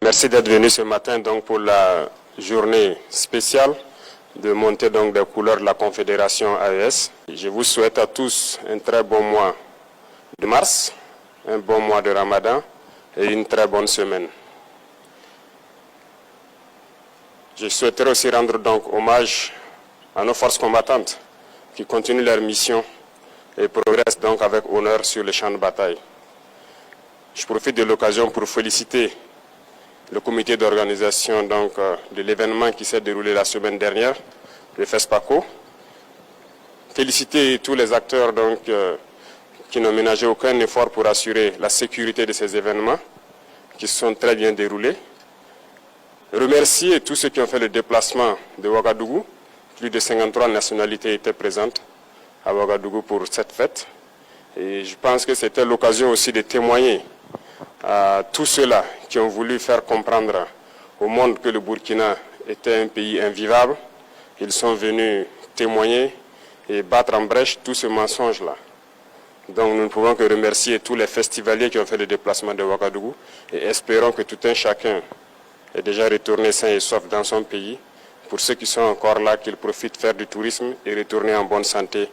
Merci d'être venu ce matin donc, pour la journée spéciale de montée donc, des couleurs de la Confédération AES. Je vous souhaite à tous un très bon mois de mars, un bon mois de Ramadan et une très bonne semaine. Je souhaiterais aussi rendre donc hommage à nos forces combattantes qui continuent leur mission et progressent donc avec honneur sur les champs de bataille. Je profite de l'occasion pour féliciter le comité d'organisation de l'événement qui s'est déroulé la semaine dernière, le FESPACO. Féliciter tous les acteurs qui n'ont ménagé aucun effort pour assurer la sécurité de ces événements qui se sont très bien déroulés. Remercier tous ceux qui ont fait le déplacement de Ouagadougou. Plus de 53 nationalités étaient présentes à Ouagadougou pour cette fête. Et je pense que c'était l'occasion aussi de témoigner à tous ceux-là qui ont voulu faire comprendre au monde que le Burkina était un pays invivable. Ils sont venus témoigner et battre en brèche tout ce mensonge-là. Donc nous ne pouvons que remercier tous les festivaliers qui ont fait le déplacement de Ouagadougou et espérons que tout un chacun est déjà retourné sain et sauf dans son pays. Pour ceux qui sont encore là, qu'ils profitent faire du tourisme et retourner en bonne santé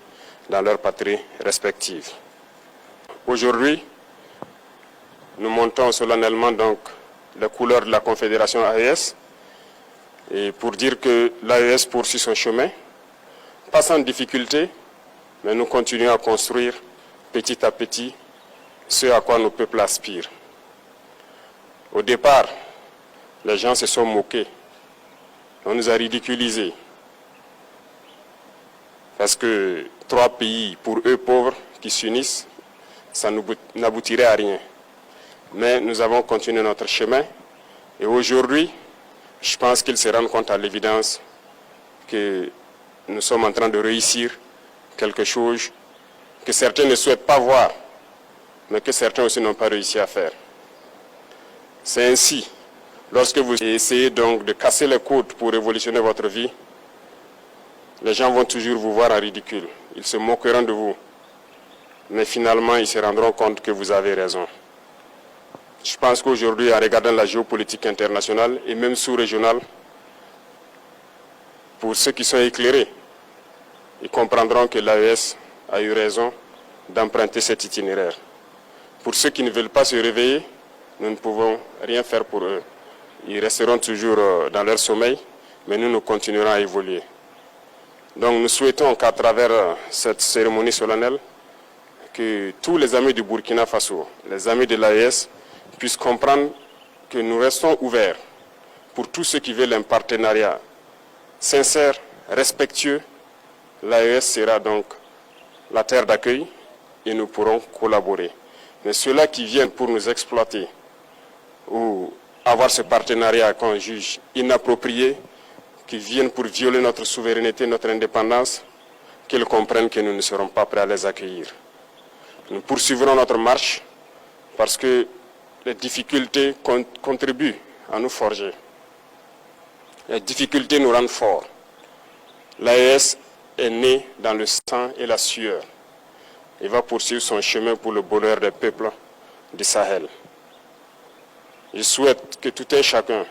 dans leur patrie respective. Aujourd'hui, nous montons solennellement donc les couleurs de la Confédération AES et pour dire que l'AES poursuit son chemin, pas sans difficulté, mais nous continuons à construire petit à petit ce à quoi nos peuples aspirent. Au départ, les gens se sont moqués, on nous a ridiculisés, parce que 3 pays, pour eux pauvres, qui s'unissent, ça n'aboutirait à rien. Mais nous avons continué notre chemin et aujourd'hui, je pense qu'ils se rendent compte à l'évidence que nous sommes en train de réussir quelque chose que certains ne souhaitent pas voir, mais que certains aussi n'ont pas réussi à faire. C'est ainsi, lorsque vous essayez donc de casser les côtes pour révolutionner votre vie, les gens vont toujours vous voir en ridicule. Ils se moqueront de vous, mais finalement ils se rendront compte que vous avez raison. Je pense qu'aujourd'hui, en regardant la géopolitique internationale et même sous-régionale, pour ceux qui sont éclairés, ils comprendront que l'AES a eu raison d'emprunter cet itinéraire. Pour ceux qui ne veulent pas se réveiller, nous ne pouvons rien faire pour eux. Ils resteront toujours dans leur sommeil, mais nous continuerons à évoluer. Donc nous souhaitons qu'à travers cette cérémonie solennelle, que tous les amis du Burkina Faso, les amis de l'AES, puissent comprendre que nous restons ouverts pour tous ceux qui veulent un partenariat sincère, respectueux. L'AES sera donc la terre d'accueil et nous pourrons collaborer. Mais ceux-là qui viennent pour nous exploiter ou avoir ce partenariat qu'on juge inapproprié, qui viennent pour violer notre souveraineté, notre indépendance, qu'ils comprennent que nous ne serons pas prêts à les accueillir. Nous poursuivrons notre marche parce que les difficultés contribuent à nous forger. Les difficultés nous rendent forts. L'AES est née dans le sang et la sueur. Il va poursuivre son chemin pour le bonheur des peuples du Sahel. Je souhaite que tout un chacun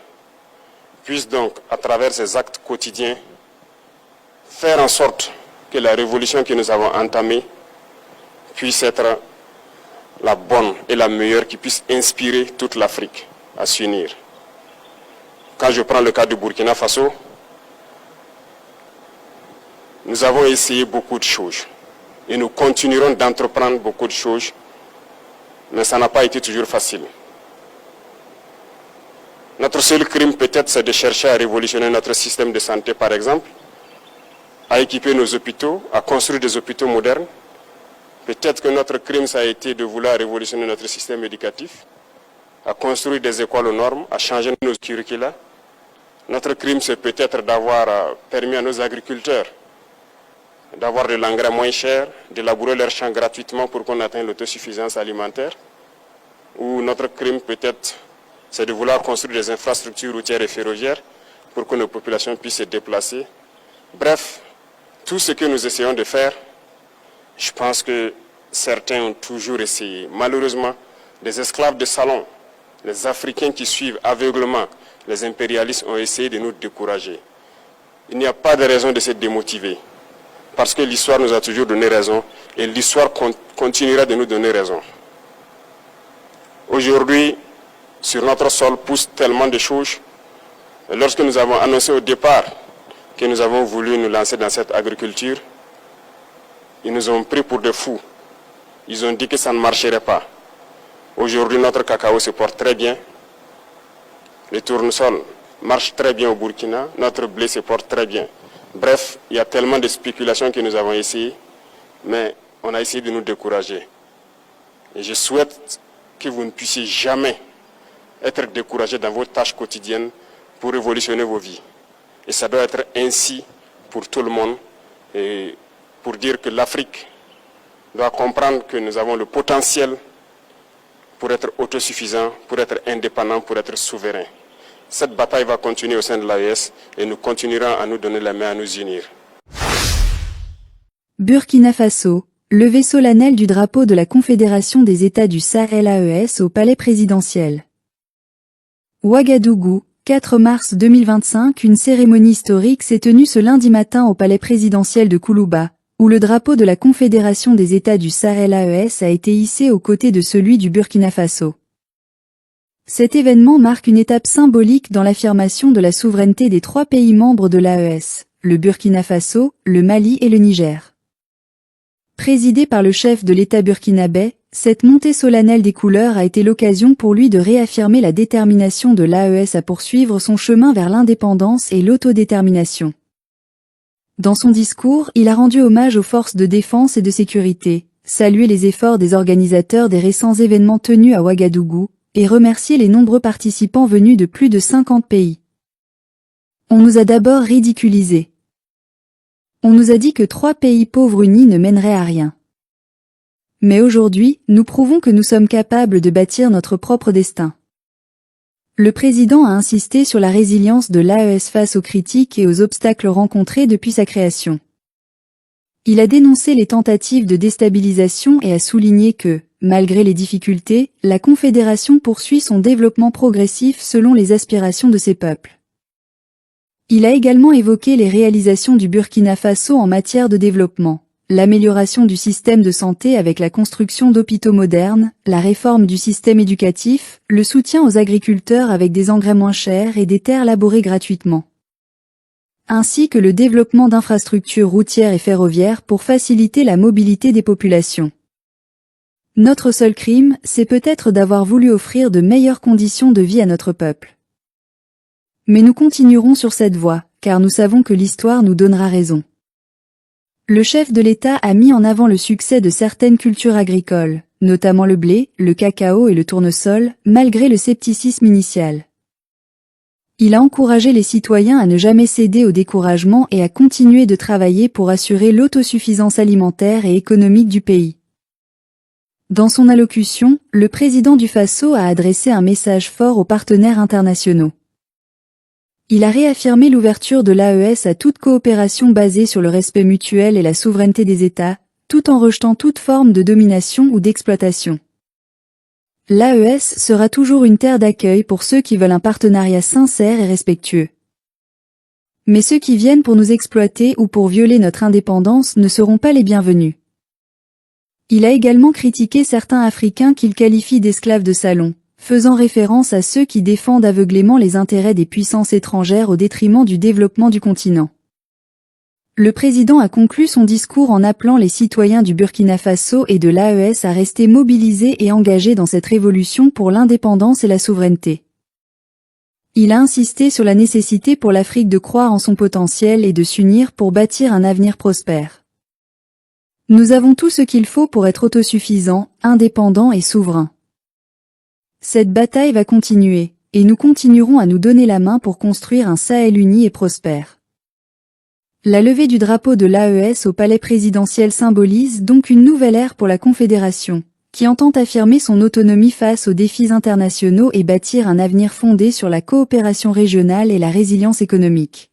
puisse donc, à travers ses actes quotidiens, faire en sorte que la révolution que nous avons entamée puisse être la bonne et la meilleure qui puisse inspirer toute l'Afrique à s'unir. Quand je prends le cas du Burkina Faso, nous avons essayé beaucoup de choses et nous continuerons d'entreprendre beaucoup de choses, mais ça n'a pas été toujours facile. Notre seul crime peut-être c'est de chercher à révolutionner notre système de santé par exemple, à équiper nos hôpitaux, à construire des hôpitaux modernes. Peut-être que notre crime, ça a été de vouloir révolutionner notre système éducatif, à construire des écoles aux normes, à changer nos curricula. Notre crime, c'est peut-être d'avoir permis à nos agriculteurs d'avoir de l'engrais moins cher, de labourer leurs champs gratuitement pour qu'on atteigne l'autosuffisance alimentaire. Ou notre crime, peut-être, c'est de vouloir construire des infrastructures routières et ferroviaires pour que nos populations puissent se déplacer. Bref, tout ce que nous essayons de faire, je pense que certains ont toujours essayé. Malheureusement, des esclaves de salon les Africains qui suivent aveuglement les impérialistes ont essayé de nous décourager. Il n'y a pas de raison de se démotiver, parce que l'histoire nous a toujours donné raison et l'histoire continuera de nous donner raison. Aujourd'hui, sur notre sol poussent tellement de choses. Et lorsque nous avons annoncé au départ que nous avons voulu nous lancer dans cette agriculture, ils nous ont pris pour des fous. Ils ont dit que ça ne marcherait pas. Aujourd'hui, notre cacao se porte très bien. Le tournesol marche très bien au Burkina. Notre blé se porte très bien. Bref, il y a tellement de spéculations que nous avons essayé, mais on a essayé de nous décourager. Et je souhaite que vous ne puissiez jamais être découragés dans vos tâches quotidiennes pour révolutionner vos vies. Et ça doit être ainsi pour tout le monde, et pour dire que l'Afrique doit comprendre que nous avons le potentiel pour être autosuffisant, pour être indépendant, pour être souverain. Cette bataille va continuer au sein de l'AES et nous continuerons à nous donner la main, à nous unir. Burkina Faso, levée solennelle du drapeau de la Confédération des États du Sahel AES au palais présidentiel. Ouagadougou, 4 mars 2025. Une cérémonie historique s'est tenue ce lundi matin au palais présidentiel de Koulouba, où le drapeau de la Confédération des États du Sahel AES a été hissé aux côtés de celui du Burkina Faso. Cet événement marque une étape symbolique dans l'affirmation de la souveraineté des 3 pays membres de l'AES, le Burkina Faso, le Mali et le Niger. Présidé par le chef de l'État burkinabé, cette montée solennelle des couleurs a été l'occasion pour lui de réaffirmer la détermination de l'AES à poursuivre son chemin vers l'indépendance et l'autodétermination. Dans son discours, il a rendu hommage aux forces de défense et de sécurité, salué les efforts des organisateurs des récents événements tenus à Ouagadougou, et remercié les nombreux participants venus de plus de 50 pays. On nous a d'abord ridiculisés. On nous a dit que 3 pays pauvres unis ne mèneraient à rien. Mais aujourd'hui, nous prouvons que nous sommes capables de bâtir notre propre destin. Le président a insisté sur la résilience de l'AES face aux critiques et aux obstacles rencontrés depuis sa création. Il a dénoncé les tentatives de déstabilisation et a souligné que, malgré les difficultés, la Confédération poursuit son développement progressif selon les aspirations de ses peuples. Il a également évoqué les réalisations du Burkina Faso en matière de développement, l'amélioration du système de santé avec la construction d'hôpitaux modernes, la réforme du système éducatif, le soutien aux agriculteurs avec des engrais moins chers et des terres labourées gratuitement, ainsi que le développement d'infrastructures routières et ferroviaires pour faciliter la mobilité des populations. Notre seul crime, c'est peut-être d'avoir voulu offrir de meilleures conditions de vie à notre peuple. Mais nous continuerons sur cette voie, car nous savons que l'histoire nous donnera raison. Le chef de l'État a mis en avant le succès de certaines cultures agricoles, notamment le blé, le cacao et le tournesol, malgré le scepticisme initial. Il a encouragé les citoyens à ne jamais céder au découragement et à continuer de travailler pour assurer l'autosuffisance alimentaire et économique du pays. Dans son allocution, le président du Faso a adressé un message fort aux partenaires internationaux. Il a réaffirmé l'ouverture de l'AES à toute coopération basée sur le respect mutuel et la souveraineté des États, tout en rejetant toute forme de domination ou d'exploitation. L'AES sera toujours une terre d'accueil pour ceux qui veulent un partenariat sincère et respectueux. Mais ceux qui viennent pour nous exploiter ou pour violer notre indépendance ne seront pas les bienvenus. Il a également critiqué certains Africains qu'il qualifie d'esclaves de salon, faisant référence à ceux qui défendent aveuglément les intérêts des puissances étrangères au détriment du développement du continent. Le président a conclu son discours en appelant les citoyens du Burkina Faso et de l'AES à rester mobilisés et engagés dans cette révolution pour l'indépendance et la souveraineté. Il a insisté sur la nécessité pour l'Afrique de croire en son potentiel et de s'unir pour bâtir un avenir prospère. Nous avons tout ce qu'il faut pour être autosuffisants, indépendants et souverains. Cette bataille va continuer, et nous continuerons à nous donner la main pour construire un Sahel uni et prospère. La levée du drapeau de l'AES au palais présidentiel symbolise donc une nouvelle ère pour la Confédération, qui entend affirmer son autonomie face aux défis internationaux et bâtir un avenir fondé sur la coopération régionale et la résilience économique.